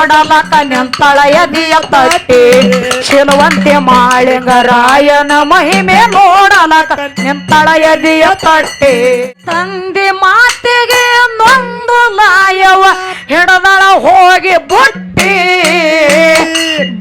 ನೋಡಲಕ ನಿಂತಳ ಎದಿಯ ತಟ್ಟಿ ಶಿಲುವಂತೆ ಮಾಳಿಂಗರಾಯನ ಮಹಿಮೆ ನೋಡಲಕ ನಿಂತಳ ಎದಿಯ ತಟ್ಟಿ ತಂದೆ ಮಾತಿಗೆ ನೊಂದು ಲಾಯವ ಹಿಡದಳ ಹೋಗಿ ಬುಟ್ಟಿ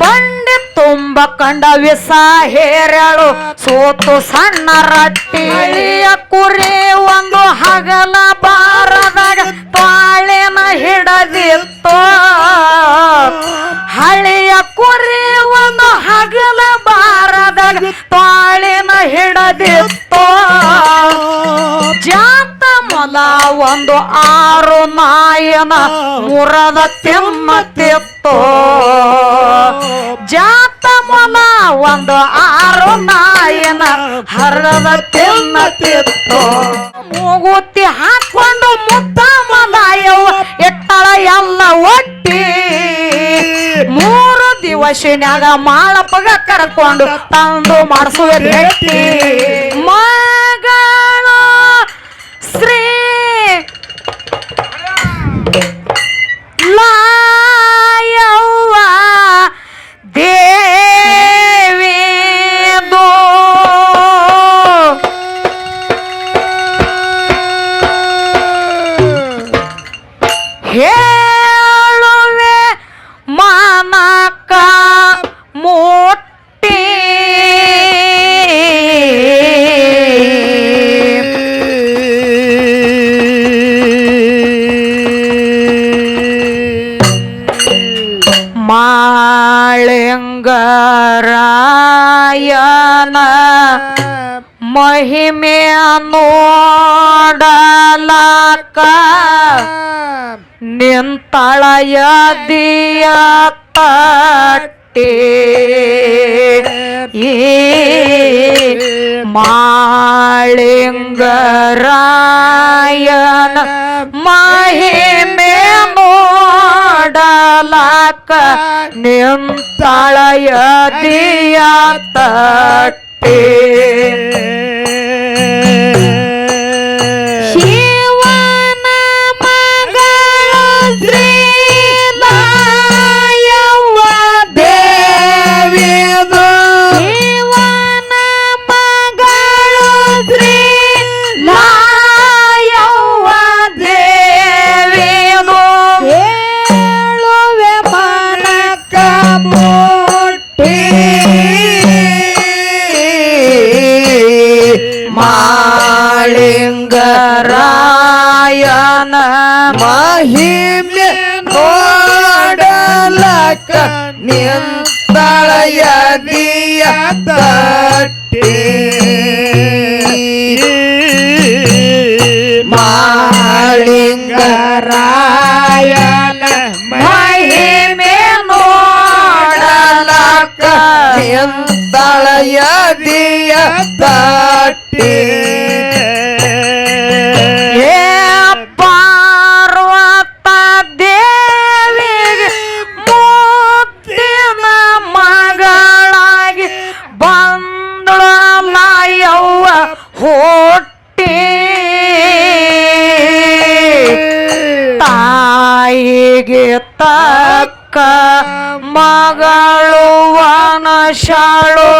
ಬಂಡಿ ತುಂಬ ಕಂಡ ವಿಸ ಹೇರಳು ಸೋತು ಸಣ್ಣ ರಟ್ಟಿಯ ಕುರಿ ಒಂದು ಹಗಲ ಬಾರದಾಗ ತಾಳಿನ ಹಿಡದಿತ್ತು ಹಳೆಯ ಕುರಿ ಒಂದು ಹಗಲ ಬಾರದಾಗ ತಾಳಿನ ಹಿಡದಿತ್ತು ಜಾತ ಮೊಲ ಒಂದು 6 ನಾಯನ ಮುರದ ತಿಮ್ಮತ್ತಿತ್ತು ಜಾತ ಮೊಲ ಒಂದು 6 ನಾಯನ ಹರದ ತಿನ್ನತಿತ್ತು ಮೂಗುತಿ ಹಾಕೊಂಡು ಮುದ್ದ ಮಲಾಯವ ಎಟ್ಟಳ ಎಲ್ಲ ಒಟ್ಟಿ 3 ದಿವಸನ್ಯಾಗ ಮಾಳಪ್ಪಗ ಕರ್ಕೊಂಡು ತಂದು ಮಾಡಿಸುವೆ ಭೇಟಿ ಮಗಳು ಶ್ರೀ ಲಾಯವ್ವ ದೇವಿದು ಹೇಳುವೆ ಮಾನಕ ಮುಟ್ಟಿ ಮಾಳಿಂಗರಾಯನ ಮಹಿಮೆ ನೋಡಲಕ ನಿಂತಳಯ ದಿಯ ತಟ್ಟಿ ಮಾಳಿಂಗರಾಯನ ಮಹಿಮೆ ನೋಡಲಕ ನಿಂತಳಯ ದಿಯ ತಟ್ಟಿ ಶಿವನ ಮಗಳು ಶ್ರೀ ಲಾಯವ್ವ ದೇವಿದು ಶಿವನ ಮಗಳು ಶ್ರೀ ಲಾಯವ್ವ ದೇವಿದು ಹೇಳುವೆ ಮನಕ ಮುಟ್ಟಿ ಮಾಳಿಂಗರಾಯನ ಮಹಿಮೆ ನೋಡಲಕ ನಿಂತಳಯ ದಿಯ ತಟ್ಟಿ ಮಾಳಿಂಗರಾಯನ ಮಹಿಮೆ ನೋಡಲಕ ನಿಂತಳಯ ದಿಯ ತಟ್ಟಿ ಪಾರ್ವತ ದೇವಿಗೆ ಮುತ್ತಿನ ಮಗಳಾಗಿ ಬಂದಳ ಲಾಯವ್ವ ಹುಟ್ಟಿ ತಾಯಿಗೆ ತಕ್ಕ ಮಗಳು ವನಶಾಳು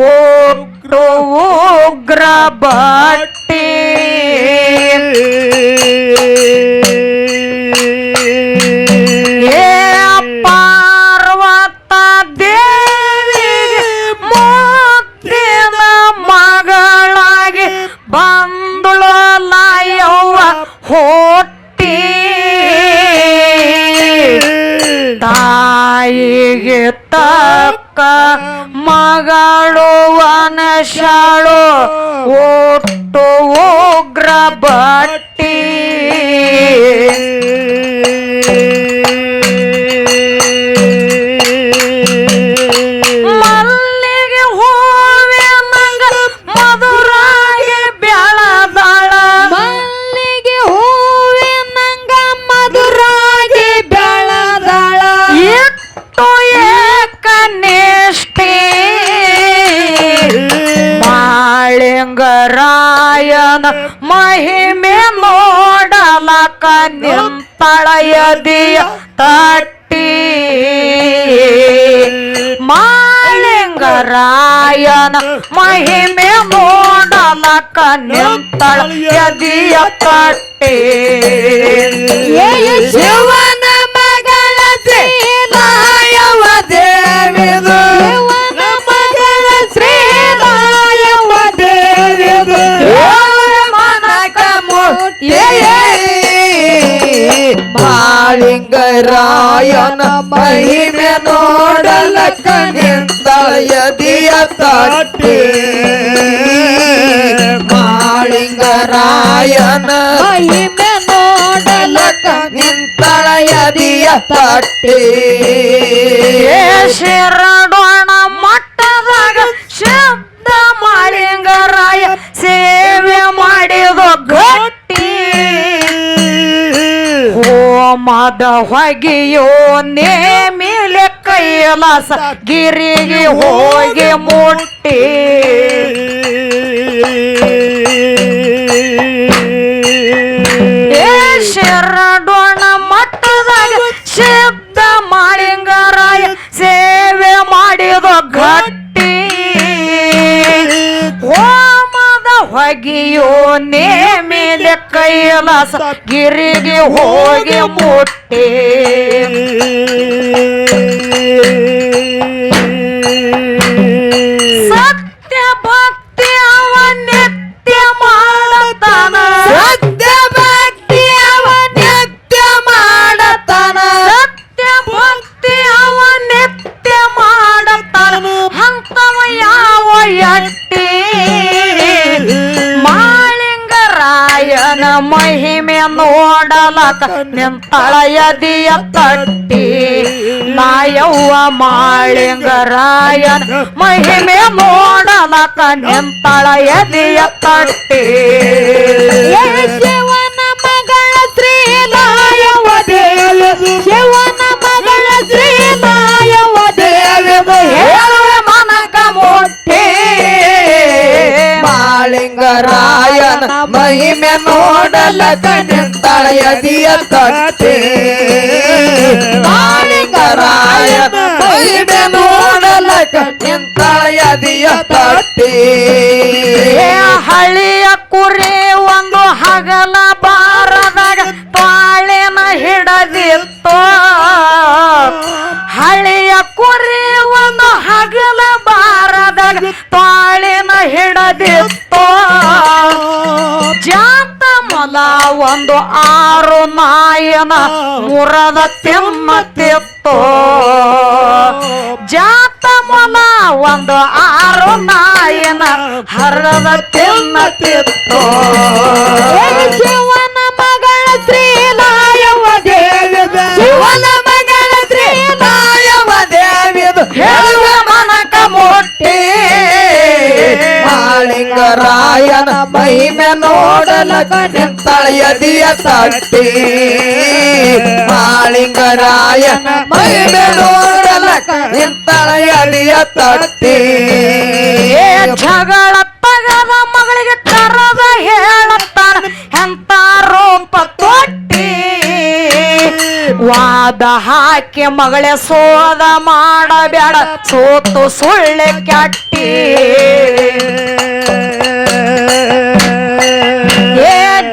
ಉಗ್ರ ಬಟ್ಟಿ ಪಾರ್ವತ ದೇವಿಗೆ ಮುತ್ತಿನ ಮಗಳಾಗಿ ಬಂದಳು ಲಾಯವ್ವ ಹುಟ್ಟಿ ತಾಯಿಗೆ ತಕ್ಕ ಮಗಳು ವನಶಾಳು ಒಟ್ಟು ಉಗ್ರ ಬಟ್ಟಿ ಮಲ್ಲಿಗೆ ಹೂವೆ ನಂಗ ಮಧುರಾಗಿ ಬೆಳದಳ ಮಲ್ಲಿಗೆ ಹೂವೆ ನಂಗ ಮಧುರಾಗಿ ಬೆಳದಳ ಇಟ್ಟು ಏಕನಿಷ್ಠೆ ಮಾಳಿಂಗರಾಯನ ಮಹಿಮೆ ನೋಡಲಕ ನಿಂತಳಯ ದಿಯ ತಟ್ಟಿ ತಟ್ಟಿ ಮಾಳಿಂಗರಾಯನ ಮಹಿಮೆ ನೋಡಲಕ ನಿಂತಳ ಎದಿಯ ತಟ್ಟಿ ಶಿವನ ಮಗಳ ಶ್ರೀಲಾಯವ ದೇವಿದು ಶಿವನ ಮಗಳ ಶ್ರೀಲಾಯವ ದೇವಿದು ಮನಕ ಮಾಳಿಂಗರಾಯನ ಮಹಿಮೆ ನೋಡಲಕ ನಿಂತಳ ಎದಿಯ ತಟ್ಟಿ ಮಾಳಿಂಗರಾಯನ ಮಹಿಮೆ ನೋಡಲಕ ನಿಂತಳ ಎದಿಯ ತಟ್ಟಿ ಶಿರಡೋಣ ಮಟ್ಟದಾಗ ಶಬ್ದ ಮಾಳಿಂಗರಾಯ ಸೇವೆ ಮಾಡಿದ ಗಟ್ಟಿ ಹೋಮದ ಹೊಗೆಯೋ ನೇಮಿಲೆ ಕೈಲಾಸ ಗಿರಿಗೆ ಹೋಗಿ ಮುಟ್ಟಿ ಶರಡೋಣ ಮಟ್ಟದಾಗ ಶಬ್ದ ಮಾಳಿಂಗರಾಯ ಸೇವೆ ಮಾಡಿದ ಗಟ್ಟಿ ಹೋಮದ ಹೊಗೆಯೋ ನೇಮಿಲೆ ಕೈಲಾಸ ಗಿರಿಗೆ ಹೋಗಿ ಮುಟ್ಟಿ ಸತ್ಯ ಭಕ್ತಿ ಅವ ನಿತ್ಯ ಮಾಡತಾನ ಸತ್ಯ ಭಕ್ತಿ ಅವ ನಿತ್ಯ ಮಾಡತಾನ ಸತ್ಯ ಭಕ್ತಿ ಅವ ನಿತ್ಯ ಮಾಡತಾನ ಹಂತವ ಯಾವ ಎಟ್ಟಿ ಮಾಳಿಂಗರಾಯನ ಮಹಿಮೆ ನೋಡಲಕ ನಿಂತಳ ಎದಿಯ ತಟ್ಟಿ ನಾಯವ್ವ ಮಾಳಿಂಗರಾಯನ ಮಹಿಮೆ ನೋಡಲಕ ನಿಂತಳ ಎದಿಯ ತಟ್ಟಿ ಶಿವನ ಮಗಳ ಶ್ರೀಲಾಯವ ದೇವಿದು ಶಿವನ ಮಗಳ ಶ್ರೀಲಾಯವ ದೇವಿದು ಹೇಳುವ ಮನಕ ಮುಟ್ಟಿ ಮಾಳಿಂಗರಾಯನ ಮಹಿಮೆ ನೋಡಲಕ ನಿಂತಳ ಎದಿಯ ತಟ್ಟಿ ಮಾಳಿಂಗರಾಯನ ಮಹಿಮೆ ನೋಡಲಕ ನಿಂತಳ ಎದಿಯ ತಟ್ಟಿ ಹಳಿಯ ಕುರಿ ಒಂದು ಹಗಲ ಬಾರದಾಗ ತಾಳಿನ ಹಿಡದಿತ್ತು ಹಳಿಯ ಕುರಿ ಒಂದು ಹಗಲ ಬಾರದಾಗ ತಾಳಿನ ಹಿಡದಿತ್ತು ಜಾತ ಮೊಲ ಒಂದು 6 ನಾಯಿನ ಮುರದ ತಿನ್ನತಿತ್ತು ಜಾತ ಮೊಲ ಒಂದು 6 ನಾಯಿನ ಹರದ ತಿನ್ನತಿತ್ತು ಶಿವನ ಮಗಳ ಶ್ರೀಲಾಯವ ದೇವಿದು ಶಿವನ ಮಗಳ ಶ್ರೀಲಾಯವ ದೇವಿದು ಹೇಳುವ ಮನಕ ಮುಟ್ಟಿ ಮಾಳಿಂಗರಾಯನ ಮಹಿಮೆ ನೋಡಲಕ ನಿಂತಳ ಎದಿಯ ತಟ್ಟಿ ಮಾಳಿಂಗರಾಯನ ಮಹಿಮೆ ನೋಡಲಕ ನಿಂತಳ ಎದಿಯ ತಟ್ಟಿ ಜಗಳ ತಗದ ಮಗಳಿಗೆ ಕರದ ಹೇಳತ್ತಾನ ಎಂತ ರೂಪ ತೊಟ್ಟಿ ವಾದ ಹಾಕಿ ಮಗಳೇ ಸೋದ ಮಾಡಬೇಡ ಸೋತು ಸುಳ್ಳೆ ಕೆಟ್ಟಿ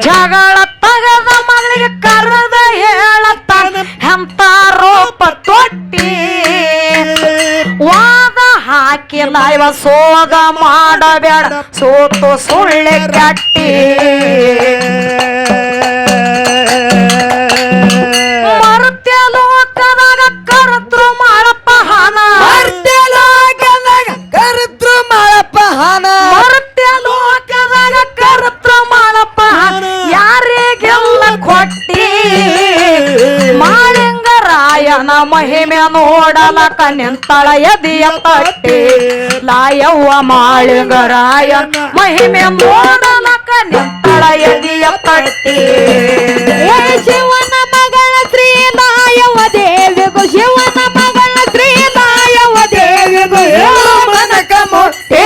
ಜಗಳ ತಗದ ಮಗಳಿಗೆ ಕರದ ಹೇಳತ್ತಾನ ಎಂತ ರೂಪ ತೊಟ್ಟಿ ವಾದ ಹಾಕಿಲ್ಲ ಇವ ಸೋದ ಮಾಡಬೇಡ ಸೋತು ಸುಳ್ಳೆ ಕೆಟ್ಟಿ ಮರ್ತ್ಯ ಲೋಕದಾಗ ಕರ್ತೃ ಮಾಡಪ್ಪ ಹನ ಮರ್ತ್ಯ ಲೋಕದಾಗ ಕರ್ತೃ ಮಾಡಪ್ಪ ಹನ ಮರ್ತ್ಯ ಲೋಕದಾಗ ಕರ್ತೃ ಮಾಡಪ್ಪ ಹನ ಯಾರಿಗೆಲ್ಲ ಕೊಟ್ಟಿ ಮಾಳಿಂಗರಾಯನ ಮಹಿಮೆ ನೋಡಲಕ ನಿಂತಳ ಎದಿಯ ತಟ್ಟಿ ಲಾಯವ್ವ ಮಾಳಿಂಗರಾಯನ ಮಹಿಮೆ ನೋಡಲಕ ನಿಂತಳ ಎದಿಯ ತಟ್ಟಿ ಶಿವನ ಮಗಳ ಶ್ರೀಲಾಯವ ದೇವಿಗೂ ಶಿವನ ಮಗಳ ಶ್ರೀಲಾಯವ ದೇವಿಗೂ ಮನಕ ಮುಟ್ಟಿ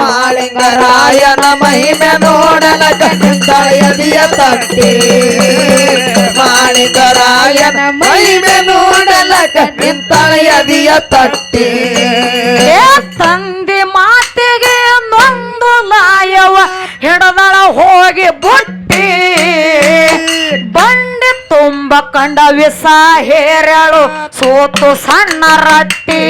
ಮಾಳಿಂಗರಾಯನ ಮಹಿಮೆ ನೋಡಲಕ ನಿಂತಳ ಎದಿಯ ತಟ್ಟಿ ಮಾಳಿಂಗರಾಯನ ಮಹಿಮೆ ನೋಡಲಕ ನಿಂತಳೆಯದಿಯ ತಟ್ಟಿ ತಂದೆ ಮಾತಿಗೆ ನೊಂದು ಲಾಯವ ಹಿಡದಳ ಹೋಗಿ ಬುಟ್ಟಿ ಬಂಡಿ ತುಂಬ ಕಂಡ ವಿಸ ಹೇರಳು ಸೋತು ಸಣ್ಣ ರಟ್ಟಿ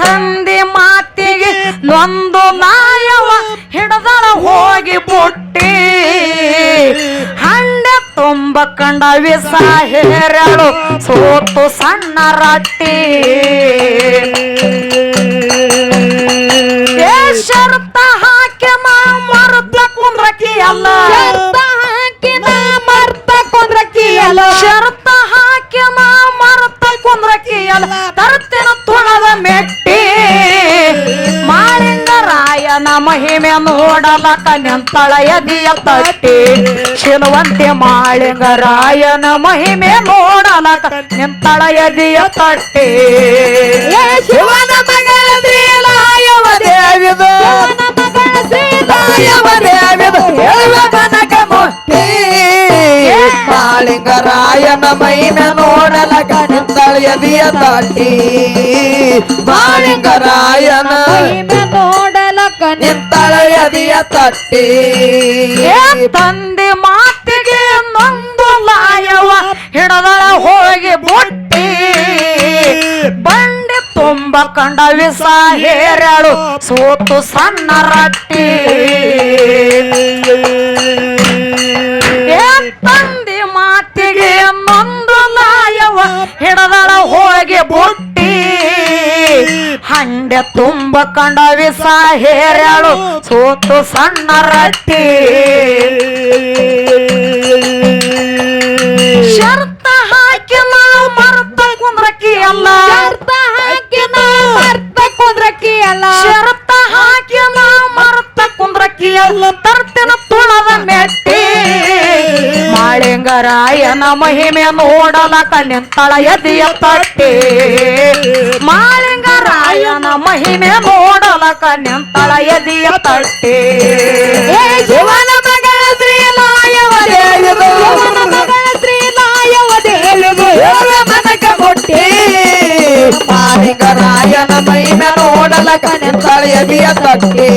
ತಂದೆ ಮಾತಿಗೆ ನೊಂದು ಲಾಯವ ಹಿಡದಳ ಹೋಗಿ ಬುಟ್ಟಿ ಹಂಡೆ ತುಂಬ ಕಂಡ ವಿಸ ಹೇರಳು ಸೋತು ಸಣ್ಣ ರಟ್ಟಿ ಶರ್ತ ಹಾಕಿ ಮರ್ತ ಕುಂದ್ರಕಿ ಅಲ್ಲ ಮರ್ತ ಕುಂದ್ರಕಿ ಅಲ್ಲ ಶರ್ತ ಹಾಕಿ ಮರ್ತ ಕುಂದ್ರಕಿ ಅಲ್ಲ ತರ್ತಿನ ತುಣದ ಮೆಟ್ಟಿ ಮಾಳಿಂಗರಾಯನ ಮಹಿಮೆ ನೋಡಲಕ ನಿಂತಳ ಎದಿಯ ತಟ್ಟಿ ಶಿಲುವಂತೆ ಮಾಳಿಂಗರಾಯನ ಮಹಿಮೆ ನೋಡಲಕ ನಿಂತಳ ಎದಿಯ ತಟ್ಟಿ ಶಿವನ ಮಗಳ ಶ್ರೀಲಾಯವ ದೇವಿದು ಶ್ರೀಲಾಯವ ದೇವಿದು ಹೇಳುವ ಮನಕ ಮುಟ್ಟಿ ಮಾಳಿಂಗರಾಯನ ಮೈನ ನೋಡಲಕ ನಿಂತಳೆಯದಿಯ ತಟ್ಟಿ ಮಾಳಿಂಗರಾಯನ ಮಹಿಮೆ ನೋಡಲಕ ನಿಂತಳೆಯದಿಯ ತಟ್ಟಿ ತಂದೆ ಮಾತಿಗೆ ನೊಂದು ಲಾಯವ ಹಿಡದಳ ಹೋಗಿ ಬುಟ್ಟಿ ಬಂಡೆ ತುಂಬ ಕಂಡ ವಿಸ ಹೇರಳು ಸೋತು ಸಣ್ಣ ರಟ್ಟಿ ತಂದೆ ಮಾತಿಗೆ ನೊಂದು ಲಾಯವ ಹಿಡದಳ ಹೋಗಿ ಬುಟ್ಟಿ ಹಂಡೆ ತುಂಬ ಕಂಡ ವಿಸ ಹೇರಳು ಸೋತು ಸಣ್ಣ ರಟ್ಟಿ ಶರ್ತ ಹಾಕಿ ಮರ್ತ ಕುಂದ್ರಕಿ ಅಲ್ಲ ಶರ್ತ ಹಾಕಿ ಮರ್ತ ಕುಂದ್ರಕಿ ಅಲ್ಲ ಶರ್ತ ಹಾಕಿ ಮರ್ತ ಕುಂದ್ರಕಿ ಅಲ್ಲ ತರ್ತಿನ ತುಳದ ಮೆಟ್ಟಿ ಮಾಳಿಂಗರಾಯನ ಮಹಿಮೆ ನೋಡಲಕ ನಿಂತಳ ಎದಿಯ ತಟ್ಟಿ ಮಾಳಿಂಗರಾಯನ ಮಹಿಮೆ ನೋಡಲಕ ನಿಂತಳ ಎದಿಯ ತಟ್ಟಿ ಶಿವನ ಮಗಳ ಶ್ರೀಲಾಯವ ದೇವಿದು ಶ್ರೀಲಾಯವ ದೇವಿದು ಹೇಳುವ ಮನಕ ಮುಟ್ಟಿ ಮಾಳಿಂಗರಾಯನ ಮಹಿಮೆ ನೋಡಲಕ ನಿಂತಳೆಯದಿಯ ತಟ್ಟಿ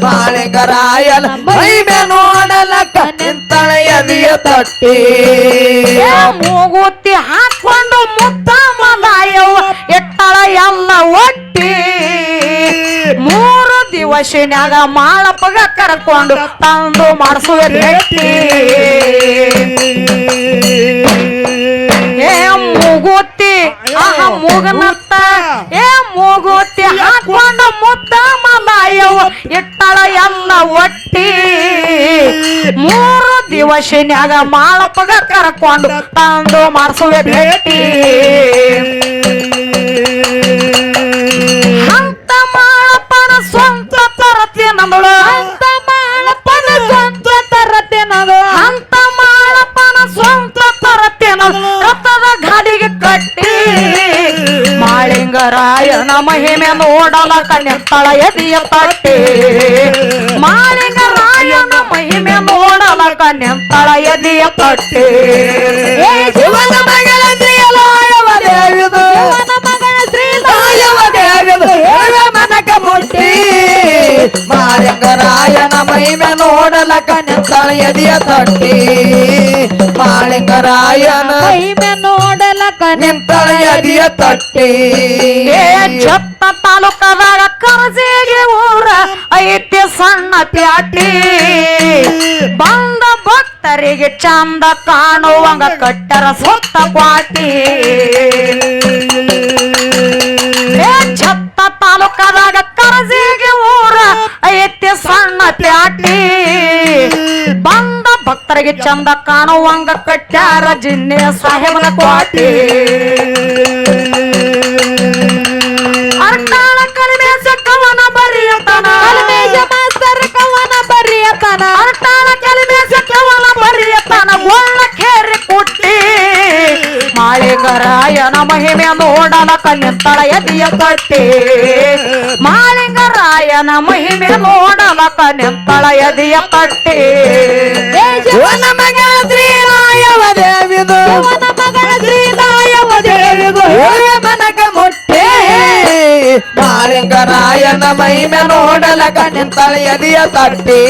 ಮಾಳಿಂಗರಾಯನ ಮಹಿಮೆ ನೋಡಲಕ ನಿಂತಳೆಯದಿಯ ತಟ್ಟಿ ಮೂಗುತ್ತಿ ಹಾಕೊಂಡು ಮುತ್ತ ಮಲಾಯವ ಎಟ್ಟಳ ಎಲ್ಲ ಒಟ್ಟಿ 3 ದಿವಸಿನ್ಯಾಗ ಮಾಳಪ್ಪಗ ಕರ್ಕೊಂಡು ತಂದು ಮಾಡಿಸುವೆ ಭೇಟಿ ಮೂಗುತ್ತಿ ಮೂಗನತ್ತ ಮೂಗುತ್ತಿ ಹಾಕೊಂಡು ಮುದ್ದ ಮಲಾಯವ ಇಟ್ಟಳ ಎಲ್ಲ ಒಟ್ಟಿ 3 ದಿವಸಿನ್ಯಾಗ ಮಾಳಪ್ಪಗ ಕರ್ಕೊಂಡು ತಂದು ಮಾಡಿಸುವೆ ಭೇಟಿ ಅಂತ ಮಾಳಪ್ಪನ ಸ್ವಂತ ತರತೆ ನಮಳು ಅಂತ ಮಾಳಪ್ಪನ ಸ್ವಂತ ತರತೆ ನದು ಅಂತ ಮಾಳಪ್ಪನ ಸ್ವಂತ ತರತೆ ರಥದ ಗಾಡಿಗೆ ಕಟ್ಟಿ ಮಾಳಿಂಗರಾಯನ ಮಹಿಮೆ ನೋಡಲಕ ನಿಂತಳ ಎದಿಯ ತಟ್ಟಿ ಮಾಳಿಂಗರಾಯನ ಮಹಿಮೆ ನೋಡಲಕ ನಿಂತಳ ಎದಿಯ ತಟ್ಟಿ ಶಿವನ ಮಗಳ ಶ್ರೀಲಾಯವ ದೇವಿದು ಶಿವನ ಮಗಳ ಶ್ರೀಲಾಯವ ದೇವಿದು ಹೇಳುವ ಮನಕ ಮುಟ್ಟಿ ಮಾಳಿಂಗರಾಯನ ಮಹಿಮೆ ನೋಡಲಕ ನಿಂತಳೆಯದಿಯ ತಟ್ಟಿ ಮಾಳಿಂಗರಾಯನ ಮಹಿಮೆ ನೋಡಲಕ ನಿಂತಳೆಯದಿಯ ತಟ್ಟಿ ಜತ್ತ ತಾಲೂಕದಾಗ ಕರಜೇಗೆ ಊರ ಐತಿ ಸಣ್ಣ ಪ್ಯಾಟಿ ಬಂದ ಭಕ್ತರಿಗೆ ಚಂದ ಕಾಣುವಂಗ ಕಟ್ಟರ ಸುತ್ತ ಕ್ವಾಟಿ ಜತ್ತ ತಾಲೂಕದಾಗ ಕರಜೇಗೆ ಊರ ಐತಿ ಸಣ್ಣ ಪ್ಯಾಟಿ ಬಂದ ಭಕ್ತರಿಗೆ ಚಂದ ಕಾಣುವಂಗ ಕಟ್ಟಾರ ಜಿನ್ನೆ ಸಾಹೇಬನ ಕ್ವಾಟಿ ಅರ್ಟಾಳ ಕಲಿಮೇಶ ಕವನ ಬರಿಯತನ ಕಲ್ಮೇಶ ಮಾಸ್ತರ್ ಕವನ ಬರಿಯತನ ಅರ್ಟಾಳ ಕಲಿಮೇಶ ಕವನ ಬರಿಯತನ ಒಳ್ಳ ಖೇರಿ ಕುಟ್ಟಿ ಮಾಳಿಗ ಮಾಳಿಂಗರಾಯನ ಮಹಿಮೆ ನೋಡಲಕ ನಿಂತಳ ಎದಿಯ ತಟ್ಟಿ ಮಾಳಿಂಗರಾಯನ ಮಹಿಮೆ ನೋಡಲಕ ನಿಂತಳ ಎದಿಯ ತಟ್ಟಿ ಶಿವನ ಮಗಳ ಶ್ರೀರಾಯವ ದೇವಿದು ಶಿವನ ಮಗಳ ಶ್ರೀರಾಯವ ದೇವಿದು ಹೇಳುವೆ ಮನಕ ಮುಟ್ಟಿ ಮಾಳಿಂಗರಾಯನ ಮಹಿಮೆ ನೋಡಲಕ ನಿಂತಳ ಎದಿಯ ತಟ್ಟಿ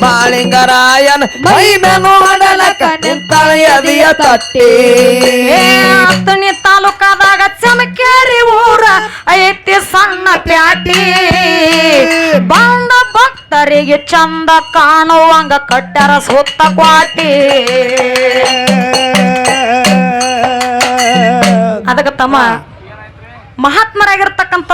ಮಾಳಿಂಗರಾಯನ ಮಹಿಮೆ ನೋಡಲಕ ನಿಂತಳ ಎದಿಯ ತಟ್ಟಿ ಹತ್ತನೇ ತಾಲೂಕಾದಾಗ ಚಮಕೇರಿ ಊರ ಐತಿ ಸಣ್ಣ ಪ್ಯಾಟಿ ಬಂದ ಭಕ್ತರಿಗೆ ಚಂದ ಕಾಣುವಂಗ ಕಟ್ಟರ ಸುತ್ತ ಕ್ವಾಟಿ ಅದಕ್ಕೆ ತಮ್ಮ ಮಹಾತ್ಮರಾಗಿರ್ತಕ್ಕಂಥ